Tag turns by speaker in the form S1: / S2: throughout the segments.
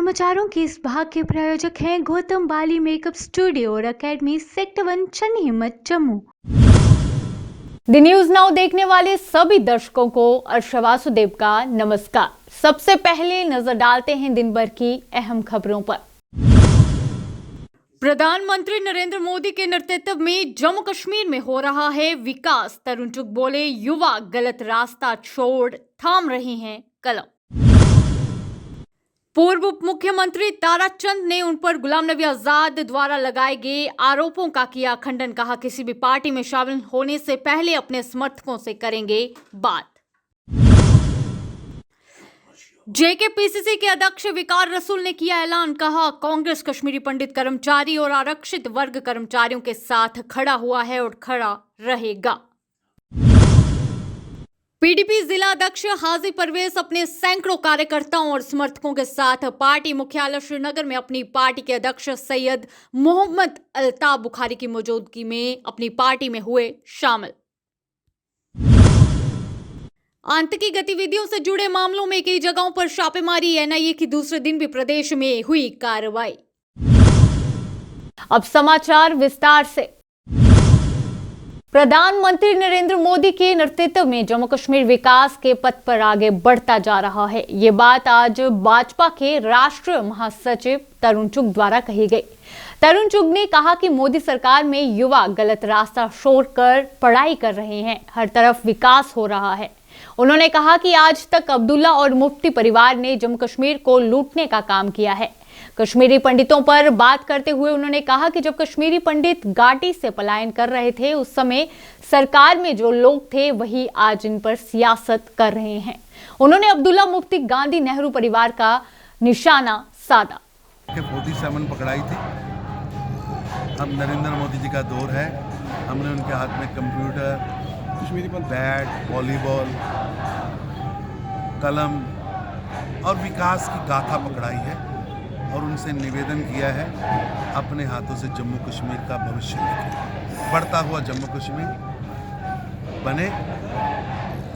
S1: समाचारों के इस भाग के प्रायोजक हैं गौतम बाली मेकअप स्टूडियो और एकेडमी सेक्टर 1 चन्नी हिम्मत जम्मू। द न्यूज नाउ देखने वाले सभी दर्शकों को अर्षा वासुदेव का नमस्कार। सबसे पहले नजर डालते हैं दिन भर की अहम खबरों पर। प्रधानमंत्री नरेंद्र मोदी के नेतृत्व में जम्मू कश्मीर में हो रहा है विकास। तरुण चुग बोले, युवा गलत रास्ता छोड़ थाम रहे हैं कलम। पूर्व उप मुख्यमंत्री ताराचंद ने उन पर गुलाम नबी आजाद द्वारा लगाए गए आरोपों का किया खंडन। कहा, किसी भी पार्टी में शामिल होने से पहले अपने समर्थकों से करेंगे बात। जेकेपीसीसी के अध्यक्ष विकार रसूल ने किया ऐलान। कहा, कांग्रेस कश्मीरी पंडित कर्मचारी और आरक्षित वर्ग कर्मचारियों के साथ खड़ा हुआ है और खड़ा रहेगा। पीडीपी जिला अध्यक्ष हाजी परवेज अपने सैकड़ों कार्यकर्ताओं और समर्थकों के साथ पार्टी मुख्यालय श्रीनगर में अपनी पार्टी के अध्यक्ष सैयद मोहम्मद अल्ताफ बुखारी की मौजूदगी में अपनी पार्टी में हुए शामिल। आतंकी गतिविधियों से जुड़े मामलों में कई जगहों पर छापेमारी। एनआईए की दूसरे दिन भी प्रदेश में हुई कार्रवाई। अब समाचार विस्तार से। प्रधानमंत्री नरेंद्र मोदी के नेतृत्व में जम्मू कश्मीर विकास के पथ पर आगे बढ़ता जा रहा है। ये बात आज भाजपा के राष्ट्रीय महासचिव तरुण चुग द्वारा कही गई। तरुण चुग ने कहा कि मोदी सरकार में युवा गलत रास्ता छोड़कर पढ़ाई कर रहे हैं, हर तरफ विकास हो रहा है। उन्होंने कहा कि आज तक अब्दुल्ला और मुफ्ती परिवार ने जम्मू कश्मीर को लूटने का काम किया है। कश्मीरी पंडितों पर बात करते हुए उन्होंने कहा कि जब कश्मीरी पंडित घाटी से पलायन कर रहे थे, उस समय सरकार में जो लोग थे वही आज इन पर सियासत कर रहे हैं। उन्होंने अब्दुल्ला, मुफ्ती, गांधी, नेहरू परिवार का निशाना साधा।
S2: 47 पकड़ाई थी। अब नरेंद्र मोदी जी का दौर है। हमने उनके हाथ में कंप्यूटर, बैट, वॉलीबॉल, कलम और विकास की गाथा पकड़ाई है और उनसे निवेदन किया है अपने हाथों से जम्मू कश्मीर का भविष्य लिखें। बढ़ता हुआ जम्मू कश्मीर बने,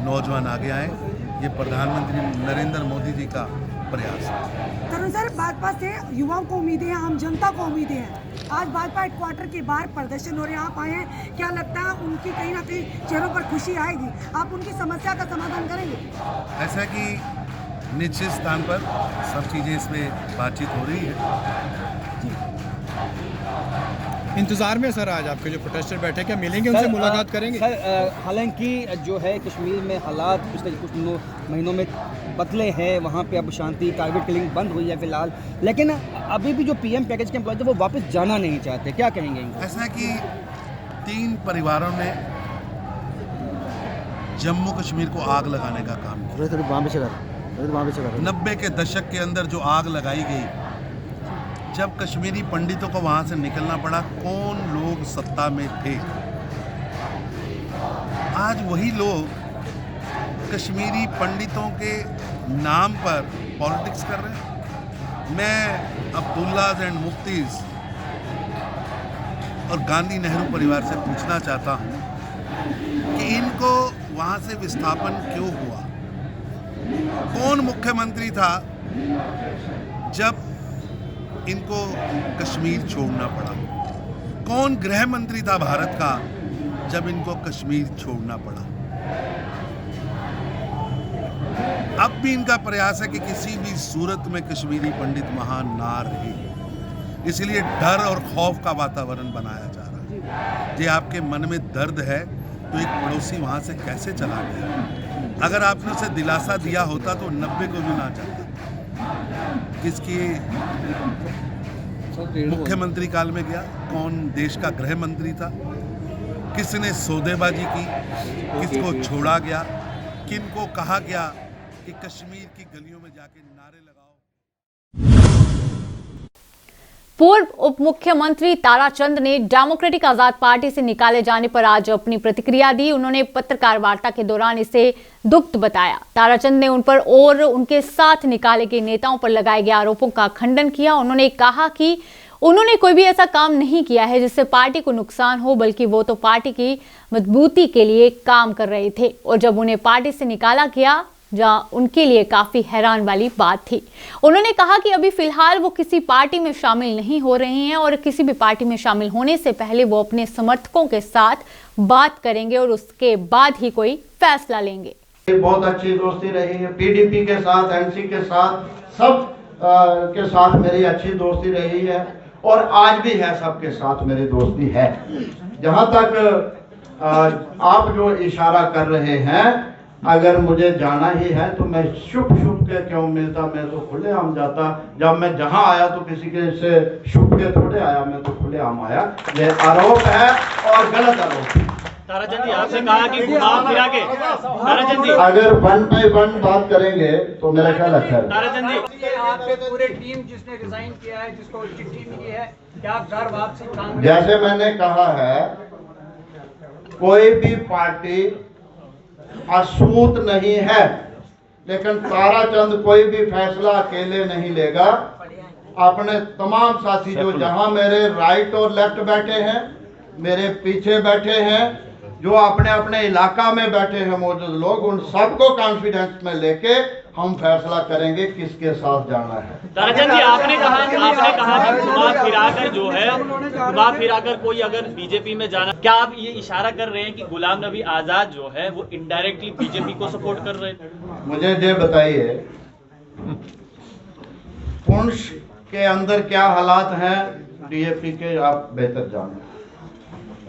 S2: नौजवान आगे आए। ये प्रधानमंत्री नरेंद्र मोदी जी का प्रयास है।
S3: तरुण सर, भाजपा से युवाओं को उम्मीदें हैं, आम जनता को उम्मीदें हैं। आज भाजपा हेडक्वार्टर के बाहर प्रदर्शन हो रहे हैं, आप आए हैं, क्या लगता है उनकी कहीं ना कहीं चेहरों पर खुशी आएगी? आप उनकी समस्या का समाधान करेंगे?
S2: ऐसा कि निश्चित स्थान पर सब चीज़ें इसमें बातचीत हो रही है।
S4: इंतजार में सर, आज आपके जो प्रोटेस्टर बैठे, क्या मिलेंगे उनसे, मुलाकात करेंगे?
S5: सर, हालांकि जो है कश्मीर में हालात पिछले कुछ महीनों में बदले हैं। वहाँ पे अब शांति, टारगेट किलिंग बंद हुई है फिलहाल, लेकिन अभी भी जो पीएम पैकेज के एम्प्लॉय थे वो वापस जाना नहीं चाहते। क्या कहेंगे?
S2: ऐसा कि 3 परिवारों ने जम्मू कश्मीर को आग लगाने का काम किया। 90 के दशक के अंदर जो आग लगाई गई, जब कश्मीरी पंडितों को वहां से निकलना पड़ा, कौन लोग सत्ता में थे? आज वही लोग कश्मीरी पंडितों के नाम पर पॉलिटिक्स कर रहे हैं। मैं अब्दुल्लाज एंड मुफ्तीज और गांधी नेहरू परिवार से पूछना चाहता हूं कि इनको वहां से विस्थापन क्यों हुआ? कौन मुख्यमंत्री था जब इनको कश्मीर छोड़ना पड़ा? कौन गृह मंत्री था भारत का जब इनको कश्मीर छोड़ना पड़ा? अब भी इनका प्रयास है कि किसी भी सूरत में कश्मीरी पंडित वहां ना रहे, इसलिए डर और खौफ का वातावरण बनाया जा रहा है। ये आपके मन में दर्द है तो एक पड़ोसी वहां से कैसे चला गया? अगर आपने उसे दिलासा दिया होता तो 90 को भी ना जाता। किसकी मुख्यमंत्री काल में गया? कौन देश का गृह मंत्री था? किसने सौदेबाजी की? किसको छोड़ा गया? किनको कहा गया कि कश्मीर की गलियों में जाके नारे लगाओ?
S1: पूर्व उप मुख्यमंत्री ताराचंद ने डेमोक्रेटिक आजाद पार्टी से निकाले जाने पर आज अपनी प्रतिक्रिया दी। उन्होंने पत्रकार वार्ता के दौरान इसे दुख बताया। ताराचंद ने उन पर और उनके साथ निकाले गए नेताओं पर लगाए गए आरोपों का खंडन किया। उन्होंने कहा कि उन्होंने कोई भी ऐसा काम नहीं किया है जिससे पार्टी को नुकसान हो, बल्कि वो तो पार्टी की मजबूती के लिए काम कर रहे थे और जब उन्हें पार्टी से निकाला गया जहां उनके लिए काफी हैरान वाली बात थी। उन्होंने कहा कि अभी फिलहाल वो किसी पार्टी में शामिल नहीं हो रहे हैं और किसी भी पार्टी में शामिल होने से पहले वो अपने समर्थकों के साथ बात करेंगे और उसके बाद ही कोई फैसला लेंगे।
S6: बहुत अच्छी दोस्ती रही है, पीडीपी के साथ, एनसी के साथ, सब के साथ मेरी अच्छी दोस्ती रही है और आज भी है, सबके साथ मेरी दोस्ती है। जहां तक आप जो इशारा कर रहे हैं, अगर मुझे जाना ही है तो मैं शुभ के क्यों मिलता, मैं तो खुलेआम जाता। जब मैं जहां आया तो किसी के से शुभ के थोड़े आया, मैं तो खुलेआम आया। ये आरोप है और गलत आरोप है।
S7: ताराचंद जी, आपने कहा कि घुमा फिरा के, ताराचंद जी
S6: अगर 1 by 1 बात करेंगे तो मेरा क्या लगता है?
S7: ताराचंद जी,
S8: आपके पूरे टीम जिसने रिजाइन किया है, जिसको चिट्ठी मिली है, क्या घर वापसी कांग्रेस?
S6: जैसे मैंने कहा है, कोई भी पार्टी अछूत नहीं है, लेकिन ताराचंद कोई भी फैसला अकेले नहीं लेगा। अपने तमाम साथी जो जहां मेरे राइट और लेफ्ट बैठे हैं, मेरे पीछे बैठे हैं, जो अपने अपने इलाका में बैठे हैं मौजूद लोग, उन सबको कॉन्फिडेंस में लेके हम फैसला करेंगे किसके साथ जाना है।
S7: ताराचंद जी, आपने कहा कि घुमा फिराकर जो है, घुमा फिराकर कोई अगर बीजेपी में जाना, क्या आप ये इशारा कर रहे हैं कि गुलाम नबी आजाद जो है वो इनडायरेक्टली बीजेपी को सपोर्ट कर रहे हैं? मुझे
S6: ये बताइए, पुंछ के अंदर क्या हालात हैं डीएपी के, आप बेहतर जानते हैं।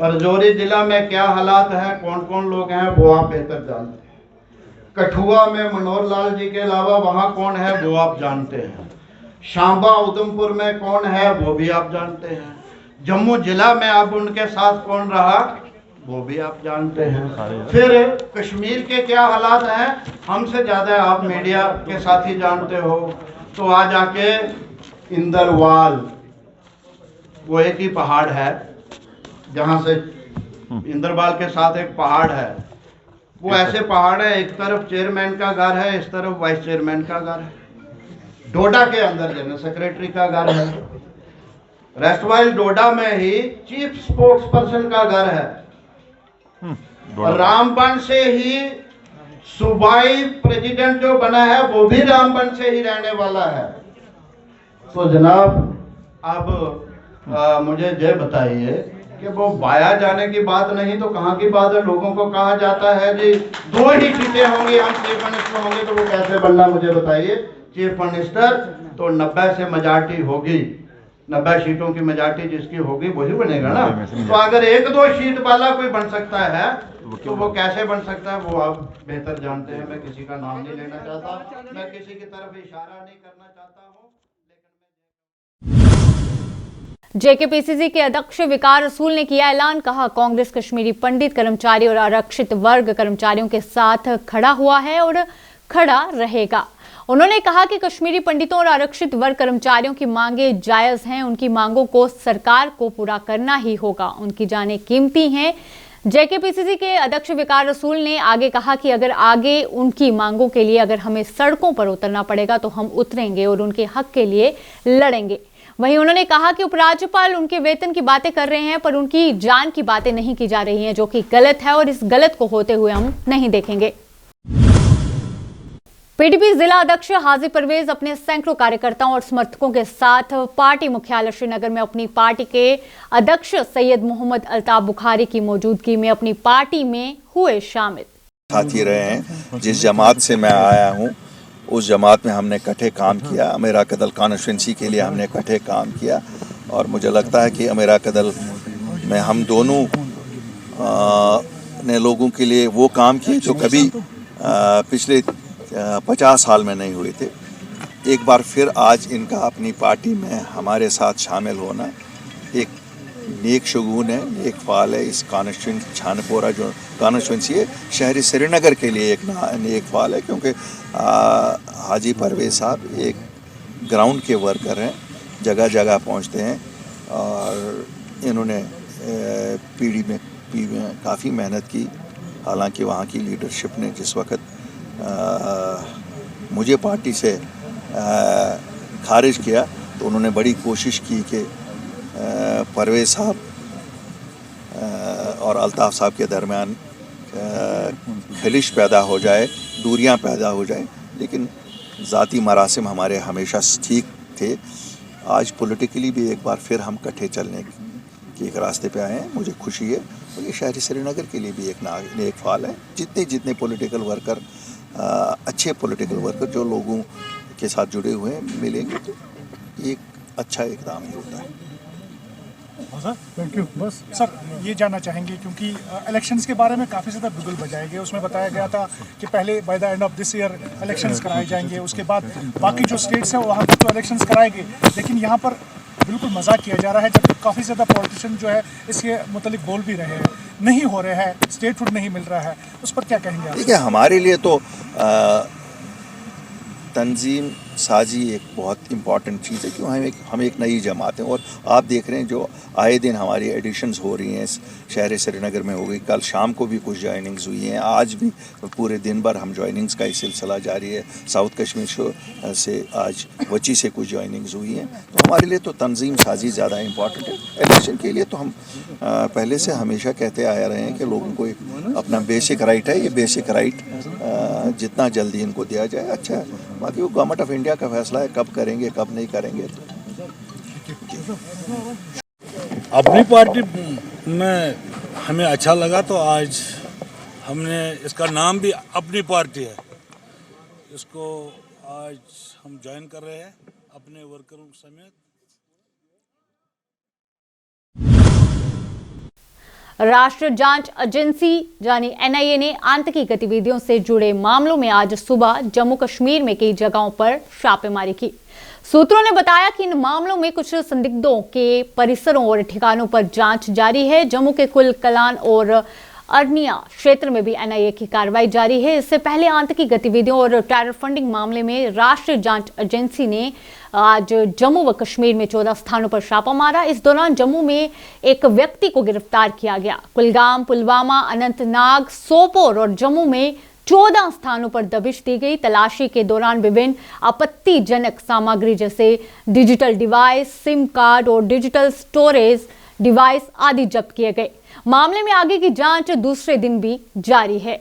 S6: राजौरी जिला में क्या हालात हैं, कौन कौन लोग हैं, वो आप बेहतर जानते हैं। कठुआ में मनोहर लाल जी के अलावा वहां कौन है, वो आप जानते हैं। शांबा उधमपुर में कौन है, वो भी आप जानते हैं। जम्मू जिला में अब उनके साथ कौन रहा, वो भी आप जानते हैं। फिर कश्मीर के क्या हालात हैं, हमसे ज्यादा आप मीडिया के साथी जानते हो। तो आज आके इंदरवाल, वो एक ही पहाड़ है, जहां से इंदरवाल के साथ एक पहाड़ है, वो ऐसे पहाड़ है, एक तरफ चेयरमैन का घर है, इस तरफ वाइस चेयरमैन का घर है। डोडा के अंदर जनरल सेक्रेटरी का घर है। रेस्टवाइल डोडा में ही चीफ स्पोर्ट्स पर्सन का घर है। रामबन से ही सूबाई प्रेसिडेंट जो बना है, वो भी रामबन से ही रहने वाला है। तो जनाब, अब मुझे ये बताइए कि वो बाया जाने की बात नहीं तो कहाँ की बात है? लोगों को कहा जाता है जी 2 ही सीटें होंगी, हम चीफ मिनिस्टर होंगे, तो वो कैसे बनना, मुझे बताइए। चीफ मिनिस्टर तो 90 से मेजॉरिटी होगी, 90 सीटों की मेजॉरिटी जिसकी होगी वही बनेगा ना। तो अगर 1-2 सीट वाला कोई बन सकता है तो वो कैसे बन सकता है, वो आप बेहतर जानते हैं। मैं किसी का नाम नहीं लेना चाहता, मैं किसी की तरफ इशारा नहीं करना चाहता हूँ।
S1: जेकेपीसीसी के अध्यक्ष विकार रसूल ने किया ऐलान, कहा कांग्रेस कश्मीरी पंडित कर्मचारी और आरक्षित वर्ग कर्मचारियों के साथ खड़ा हुआ है और खड़ा रहेगा। उन्होंने कहा कि कश्मीरी पंडितों और आरक्षित वर्ग कर्मचारियों की मांगें जायज हैं, उनकी मांगों को सरकार को पूरा करना ही होगा, उनकी जानें कीमती हैं। जेकेपीसीसी के अध्यक्ष विकार रसूल ने आगे कहा कि अगर आगे उनकी मांगों के लिए अगर हमें सड़कों पर उतरना पड़ेगा तो हम उतरेंगे और उनके हक के लिए लड़ेंगे। वहीं उन्होंने कहा कि उपराज्यपाल उनके वेतन की बातें कर रहे हैं पर उनकी जान की बातें नहीं की जा रही हैं, जो कि गलत है और इस गलत को होते हुए हम नहीं देखेंगे। पीडीपी जिला अध्यक्ष हाजी परवेज अपने सैकड़ों कार्यकर्ताओं और समर्थकों के साथ पार्टी मुख्यालय श्रीनगर में अपनी पार्टी के अध्यक्ष सैयद मोहम्मद अल्ताफ बुखारी की मौजूदगी में अपनी पार्टी में हुए शामिल।
S9: साथी रहे हैं, जिस जमात से मैं आया हूं उस जमात में हमने इकट्ठे काम किया। अमेरा कदल कॉन्स्टिट्यूंसी के लिए हमने इकट्ठे काम किया और मुझे लगता है कि अमेरा कदल में हम दोनों ने लोगों के लिए वो काम किए जो कभी पिछले 50 साल में नहीं हुए थे। एक बार फिर आज इनका अपनी पार्टी में हमारे साथ शामिल होना एक नेक शगुन है, नेक फाल है। इस कॉन्स्टिट्यूंसी छानपोरा जो कॉन्स्टिट्यूंसी है शहरी श्रीनगर के लिए एक नेक फाल है, क्योंकि हाजी परवेज साहब एक ग्राउंड के वर्कर हैं, जगह जगह पहुंचते हैं और इन्होंने पीढ़ी में काफ़ी मेहनत की। हालांकि वहाँ की लीडरशिप ने जिस वक्त मुझे पार्टी से खारिज किया तो उन्होंने बड़ी कोशिश की कि परवेज साहब और अल्ताफ़ साहब के दरमियान खलिश पैदा हो जाए, दूरियां पैदा हो जाए, लेकिन ज़ाती मरासिम हमारे हमेशा ठीक थे। आज पॉलिटिकली भी एक बार फिर हम इकट्ठे चलने के एक रास्ते पे आए हैं, मुझे खुशी है। और ये शहरी श्रीनगर के लिए भी एक फाल है। जितने पॉलिटिकल वर्कर, अच्छे पॉलिटिकल वर्कर जो लोगों के साथ जुड़े हुए हैं मिलेंगे तो एक अच्छा इकदाम ही होता है।
S10: Sir thank you. बस सर ये जानना चाहेंगे क्योंकि इलेक्शंस के बारे में काफ़ी ज़्यादा बिगुल बजाए गए, उसमें बताया गया था कि पहले by the end of this year elections कराए जाएंगे, उसके बाद बाकी जो स्टेट्स हैं वहाँ पर तो इलेक्शंस कराएंगे, लेकिन यहाँ पर बिल्कुल मजाक किया जा रहा है। जबकि काफ़ी ज़्यादा पॉलिटिशियन जो है इसके मुतालिक बोल भी रहे हैं, नहीं हो रहे हैं, स्टेटहुड नहीं मिल रहा है, उस पर क्या कहेंगे आप?
S9: देखिए, हमारे लिए तो तंजीम साजी एक बहुत इम्पॉर्टेंट चीज़ है, क्यों हम एक नई जमात हैं। और आप देख रहे हैं जो आए दिन हमारी एडिशंस हो रही हैं, शहर श्रीनगर में हो गई, कल शाम को भी कुछ जॉइनिंग्स हुई हैं, आज भी पूरे दिन भर हम जॉइनिंग्स का ही सिलसिला जारी है। साउथ कश्मीर से आज वची से कुछ जॉइनिंग्स हुई हैं। तो हमारे लिए तो तंजीम साजी ज़्यादा इम्पॉर्टेंट है। इलेक्शन के लिए तो हम पहले से हमेशा कहते आए रहे हैं कि लोगों को एक अपना बेसिक राइट है, ये बेसिक राइट जितना जल्दी इनको दिया जाए अच्छा है। बाकी वो गवर्नमेंट ऑफ इंडिया का फैसला है, कब करेंगे कब नहीं करेंगे।
S11: अपनी पार्टी में हमें अच्छा लगा तो आज हमने इसका नाम भी अपनी पार्टी है, इसको आज हम ज्वाइन कर रहे हैं अपने वर्करों समेत।
S1: राष्ट्रीय जांच एजेंसी यानी एनआईए ने आतंकी गतिविधियों से जुड़े मामलों में आज सुबह जम्मू कश्मीर में कई जगहों पर छापेमारी की। सूत्रों ने बताया कि इन मामलों में कुछ संदिग्धों के परिसरों और ठिकानों पर जांच जारी है। जम्मू के कुल कलान और अरनिया क्षेत्र में भी एनआईए की कार्रवाई जारी है। इससे पहले आतंकी गतिविधियों और टेरर फंडिंग मामले में राष्ट्रीय जांच एजेंसी ने आज जम्मू व कश्मीर में 14 स्थानों पर छापा मारा। इस दौरान जम्मू में एक व्यक्ति को गिरफ्तार किया गया। कुलगाम, पुलवामा, अनंतनाग, सोपोर और जम्मू में 14 स्थानों पर दबिश दी गई। तलाशी के दौरान विभिन्न आपत्तिजनक सामग्री जैसे डिजिटल डिवाइस, सिम कार्ड और डिजिटल स्टोरेज डिवाइस आदि जब्त किए गए। मामले में आगे की जांच दूसरे दिन भी जारी है।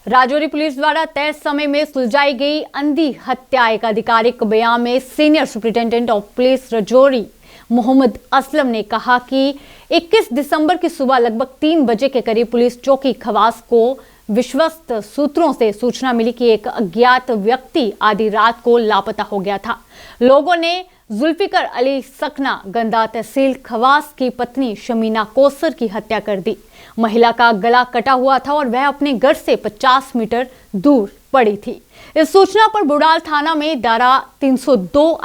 S1: राजौरी पुलिस द्वारा तय समय में सुलझाई गई अंधी हत्या। एक आधिकारिक बयान में senior superintendent of police Rajouri Mohammad Aslam ने कहा कि 21 दिसंबर की सुबह लगभग 3 बजे के करीब पुलिस चौकी खवास को विश्वस्त सूत्रों से सूचना मिली कि एक अज्ञात व्यक्ति आधी रात को लापता हो गया था। लोगों ने जुल्फिकर अली सकना गंदा तहसील खवास की पत्नी शमीना कोसर की हत्या कर दी। महिला का गला कटा हुआ था और वह अपने घर से 50 मीटर दूर पड़ी थी। इस सूचना पर बुडाल थाना में धारा 302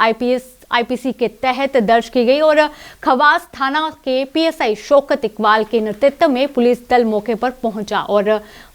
S1: आईपीसी के तहत दर्ज की गई और खवास थाना के पीएसआई शौकत इकबाल के नेतृत्व में पुलिस दल मौके पर पहुंचा और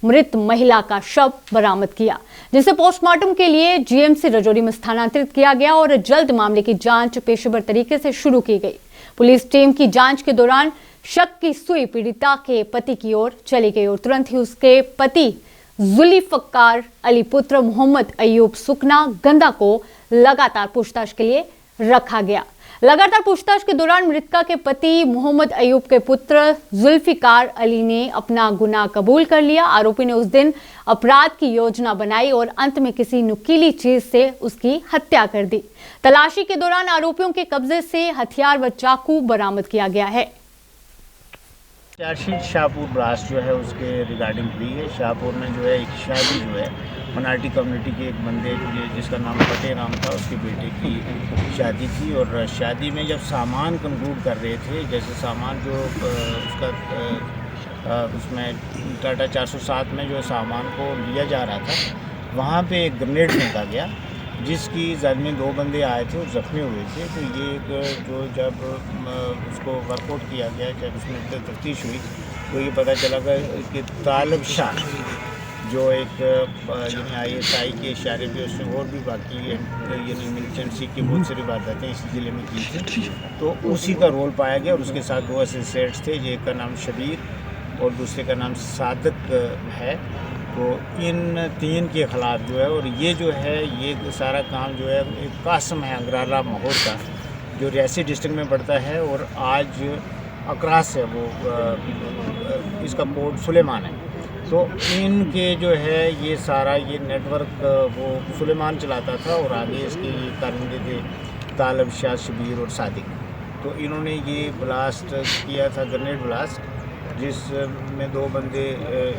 S1: मृत महिला का शव बरामद किया, जिसे पोस्टमार्टम के लिए जीएमसी राजौरी में स्थानांतरित किया गया और जल्द मामले की जांच पेशेवर तरीके से शुरू की गई। पुलिस टीम की जांच के दौरान शक की सुई पीड़िता के पति की ओर चली गई और तुरंत ही उसके पति जुल्फिकार अली पुत्र मोहम्मद अयूब सुकना गंदा को लगातार पूछताछ के लिए रखा गया। लगातार पूछताछ के दौरान मृतका के पति मोहम्मद अयूब के पुत्र जुल्फिकार अली ने अपना गुनाह कबूल कर लिया। आरोपी ने उस दिन अपराध की योजना बनाई और अंत में किसी नुकीली चीज से उसकी हत्या कर दी। तलाशी के दौरान आरोपियों के कब्जे से हथियार व चाकू बरामद किया गया है।
S12: चार्जशीट शाहपुर ब्रास्ट जो है उसके रिगार्डिंग हुई है। शाहपुर में जो है एक शादी जो है मनाटी कम्युनिटी के एक बंदे जिसका नाम फतेह राम था, उसके बेटे की शादी थी और शादी में जब सामान कंक्लूड कर रहे थे, जैसे सामान जो उसका उसमें टाटा 407 में जो सामान को लिया जा रहा था, वहाँ पे एक ग्रेनेड फेंका गया जिसकी जद में 2 बंदे आए थे और ज़ख्मी हुए थे। तो ये जो जब उसको वर्कआउट किया गया, जब उसमें तफ्तीश हुई तो ये पता चला कि तालब शाह जो एक यानी ISI के इशारे पे उसने और भी बाकी यानी मिलिटेंसी की बहुत सारी वारदातें इस ज़िले में की थी, तो उसी का रोल पाया गया और उसके साथ 2 एसोसिएट्स थे, एक का नाम शबीर और दूसरे का नाम सादक है। तो इन 3 के ख़िलाफ़ जो है, और ये जो है ये सारा काम जो है एक कासम है अंगराला माहौल का जो रियासी डिस्ट्रिक्ट में पड़ता है और आज अक्रास है वो इसका कोड सुलेमान है। तो इनके जो है ये सारा ये नेटवर्क वो सुलेमान चलाता था और आगे इसके ये कारिंदे थे तालब शाह, शबीर और सादिक। तो इन्होंने ये ब्लास्ट किया था, ग्रेनेड ब्लास्ट, जिसमें 2 बंदे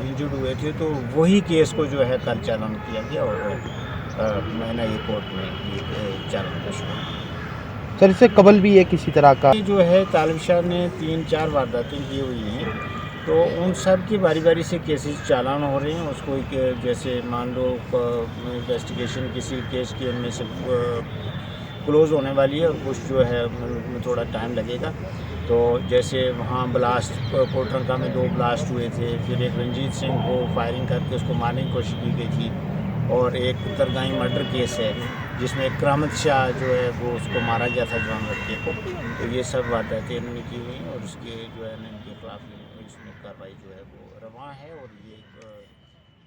S12: इंजर्ड हुए थे। तो वही केस को जो है कल चालान किया गया और मैंने ये कोर्ट में ये चालान पेश किया।
S6: सर इससे कबल भी है किसी तरह का?
S12: ये जो है तालिब शाह ने 3-4 वारदातें की हुई हैं, तो उन सब की बारी बारी से केसेस चालान हो रहे हैं। उसको जैसे मान लो इन्वेस्टिगेशन किसी केस की उनमें से क्लोज़ होने वाली है और कुछ जो है उनमें थोड़ा टाइम लगेगा। तो जैसे वहाँ ब्लास्ट कोटरंका में 2 ब्लास्ट हुए थे, फिर एक रंजीत सिंह को फायरिंग करके उसको मारने की कोशिश की गई थी, और एक तरगाई मर्डर केस है जिसमें करामत शाह जो है वो उसको मारा गया था जवान लड़के को। तो ये सब वारदातें इन्होंने की हुई हैं और उसके जो है इनके खिलाफ इसमें कार्रवाई जो है वो रवा है और ये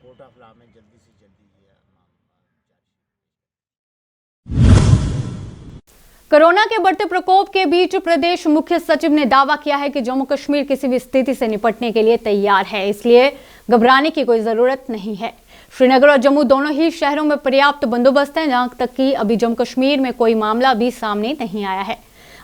S12: कोर्ट ऑफ लॉ में जल्दी से जल्दी
S1: कोरोना के बढ़ते प्रकोप के बीच प्रदेश मुख्य सचिव ने दावा किया है कि जम्मू कश्मीर किसी भी स्थिति से निपटने के लिए तैयार है, इसलिए घबराने की कोई जरूरत नहीं है। श्रीनगर और जम्मू दोनों ही शहरों में पर्याप्त बंदोबस्त है, जहां तक कि अभी जम्मू कश्मीर में कोई मामला भी सामने नहीं आया है।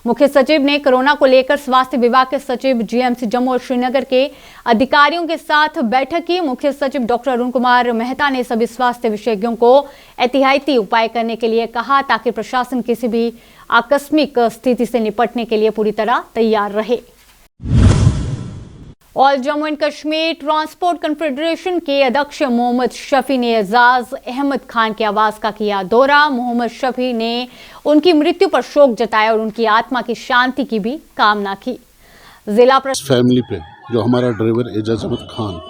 S1: मुख्य सचिव ने कोरोना को लेकर स्वास्थ्य विभाग के सचिव, जीएमसी जम्मू और श्रीनगर के अधिकारियों के साथ बैठक की। मुख्य सचिव डॉक्टर अरुण कुमार मेहता ने सभी स्वास्थ्य विशेषज्ञों को एहतियाती उपाय करने के लिए कहा, ताकि प्रशासन किसी भी आकस्मिक स्थिति से निपटने के लिए पूरी तरह तैयार रहे। All Jammu and Kashmir transport confederation के अध्यक्ष मोहम्मद शफी ने एजाज अहमद खान के आवास का किया दौरा। मोहम्मद शफी ने उनकी मृत्यु पर शोक जताया और उनकी आत्मा की शांति की भी कामना की। जिला
S13: फैमिली पे जो हमारा ड्राइवर एजाज अहमद खान,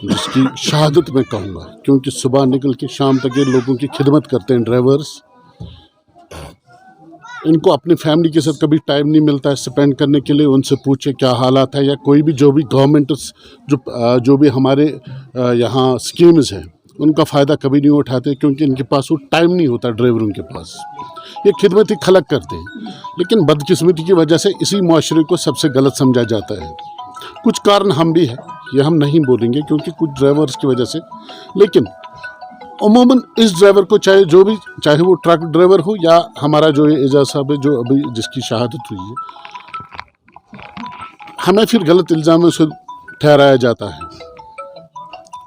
S13: जिसकी शहादत मैं कहूँगा, क्योंकि सुबह निकल के शाम तक ये लोगों की खिदमत करते हैं ड्राइवर्स। इनको अपनी फैमिली के साथ कभी टाइम नहीं मिलता है स्पेंड करने के लिए। उनसे पूछे क्या हालात है, या कोई भी जो भी गवर्नमेंट जो भी हमारे यहाँ स्कीम्स हैं उनका फ़ायदा कभी नहीं उठाते, क्योंकि इनके पास वो टाइम नहीं होता ड्राइवरों के पास। ये खिदमती खलक करते हैं, लेकिन बदकिस्मती की वजह से इसी माशरे को सबसे गलत समझा जाता है। कुछ कारण हम भी है, ये हम नहीं बोलेंगे क्योंकि कुछ ड्राइवर्स की वजह से, लेकिन अमूमन इस ड्राइवर को चाहे वो ट्रक ड्राइवर हो या हमारा जो एजाज साहब है जो अभी जिसकी शहादत हुई है, हमें फिर गलत इल्ज़ामों से ठहराया जाता है।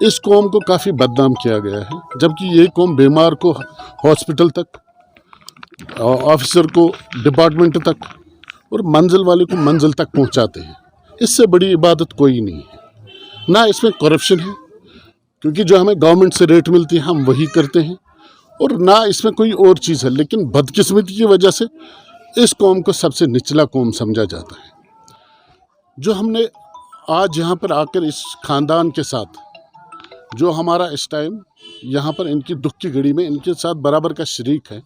S13: इस कौम को काफ़ी बदनाम किया गया है, जबकि ये कौम बीमार को हॉस्पिटल तक, ऑफिसर को डिपार्टमेंट तक और मंजिल वाले को मंजिल तक पहुंचाते हैं। इससे बड़ी इबादत कोई नहीं है। ना इसमें करप्शन है, क्योंकि जो हमें गवर्नमेंट से रेट मिलती है हम वही करते हैं, और ना इसमें कोई और चीज़ है। लेकिन बदकिस्मती की वजह से इस कौम को सबसे निचला कौम समझा जाता है। जो हमने आज यहाँ पर आकर इस ख़ानदान के साथ, जो हमारा इस टाइम यहाँ पर इनकी दुख की घड़ी में इनके साथ बराबर का शरीक है,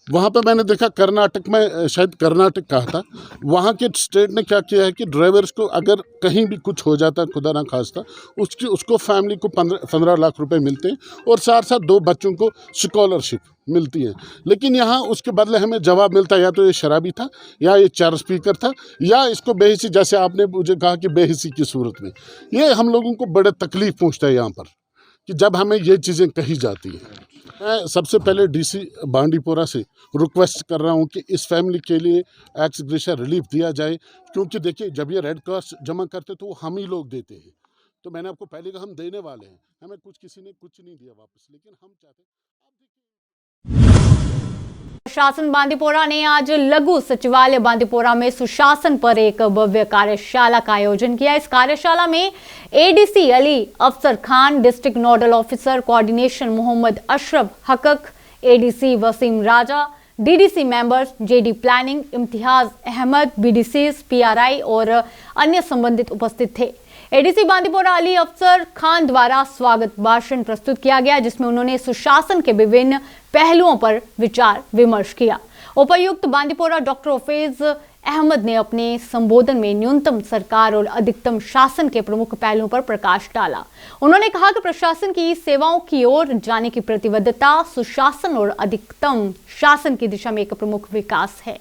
S13: वहाँ पर मैंने देखा कर्नाटक में, शायद कर्नाटक कहा था, वहाँ के स्टेट ने क्या किया है कि ड्राइवर्स को अगर कहीं भी कुछ हो जाता है, खुदा ना खास्ता, उसको फैमिली को 15 लाख रुपए मिलते हैं और साथ साथ 2 बच्चों को स्कॉलरशिप मिलती है। लेकिन यहाँ उसके बदले हमें जवाब मिलता है या तो ये शराबी था, या ये चार स्पीकर था, या इसको बेहिसी, जैसे आपने मुझे कहा कि बेहिसी की सूरत में। ये हम लोगों को बड़े तकलीफ पहुँचता है यहाँ पर कि जब हमें ये चीज़ें कही जाती हैं। मैं सबसे पहले डीसी बांडीपोरा से रिक्वेस्ट कर रहा हूं कि इस फैमिली के लिए एक्स ग्रेशिया रिलीफ दिया जाए, क्योंकि देखिए जब ये रेड क्रॉस जमा करते तो वो हम ही लोग देते हैं। तो मैंने आपको पहले कहा हम देने वाले हैं, हमें किसी ने कुछ नहीं दिया वापस, लेकिन हम चाहते हैं।
S1: प्रशासन बांदीपोरा ने आज लघु सचिवालय बांदीपोरा में सुशासन पर एक भव्य कार्यशाला का आयोजन किया। इस कार्यशाला में ADC Ali Afsar Khan, district nodal officer coordination Mohammad Ashraf Haq, ADC Wasim Raja, DDC members, JD planning Imtiyaz Ahmad, BDCs, PRI और अन्य संबंधित उपस्थित थे। एडीसी बांदीपोरा अली अफसर खान द्वारा स्वागत भाषण प्रस्तुत किया गया, जिसमें उन्होंने सुशासन के विभिन्न पहलुओं पर विचार विमर्श किया। उपायुक्त बांदीपोरा डॉक्टर हफीज अहमद ने अपने संबोधन में न्यूनतम सरकार और अधिकतम शासन के प्रमुख पहलुओं पर प्रकाश डाला। उन्होंने कहा कि प्रशासन की सेवाओं की ओर जाने की प्रतिबद्धता सुशासन और अधिकतम शासन की दिशा में एक प्रमुख विकास है।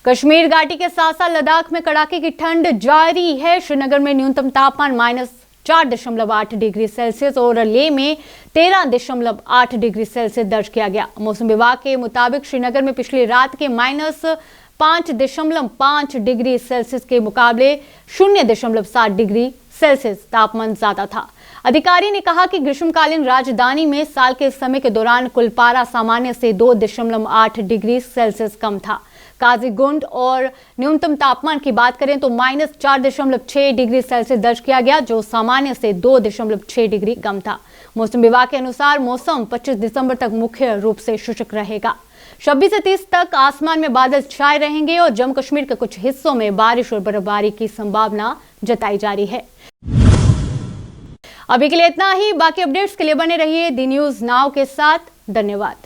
S1: कश्मीर घाटी के साथ साथ लद्दाख में कड़ाके की ठंड जारी है। श्रीनगर में न्यूनतम तापमान -4.8 डिग्री सेल्सियस और लेह में 13.8 डिग्री सेल्सियस दर्ज किया गया। मौसम विभाग के मुताबिक श्रीनगर में पिछली रात के -5.5 डिग्री सेल्सियस के मुकाबले 0.7 डिग्री सेल्सियस तापमान ज्यादा था। अधिकारी ने कहा कि ग्रीष्मकालीन राजधानी में साल के इस समय के दौरान कुल पारा सामान्य से 2.8 डिग्री सेल्सियस कम था। काजीगुंड और न्यूनतम तापमान की बात करें तो -4.6 डिग्री सेल्सियस दर्ज किया गया, जो सामान्य से 2.6 डिग्री कम था। मौसम विभाग के अनुसार मौसम 25 दिसंबर तक मुख्य रूप से शुष्क रहेगा। 26 से 30 तक आसमान में बादल छाए रहेंगे और जम्मू कश्मीर के कुछ हिस्सों में बारिश और बर्फबारी की संभावना जताई जा रही है। अभी के लिए इतना ही। बाकी अपडेट्स के लिए बने रहिए दी न्यूज़ नाउ के साथ। धन्यवाद।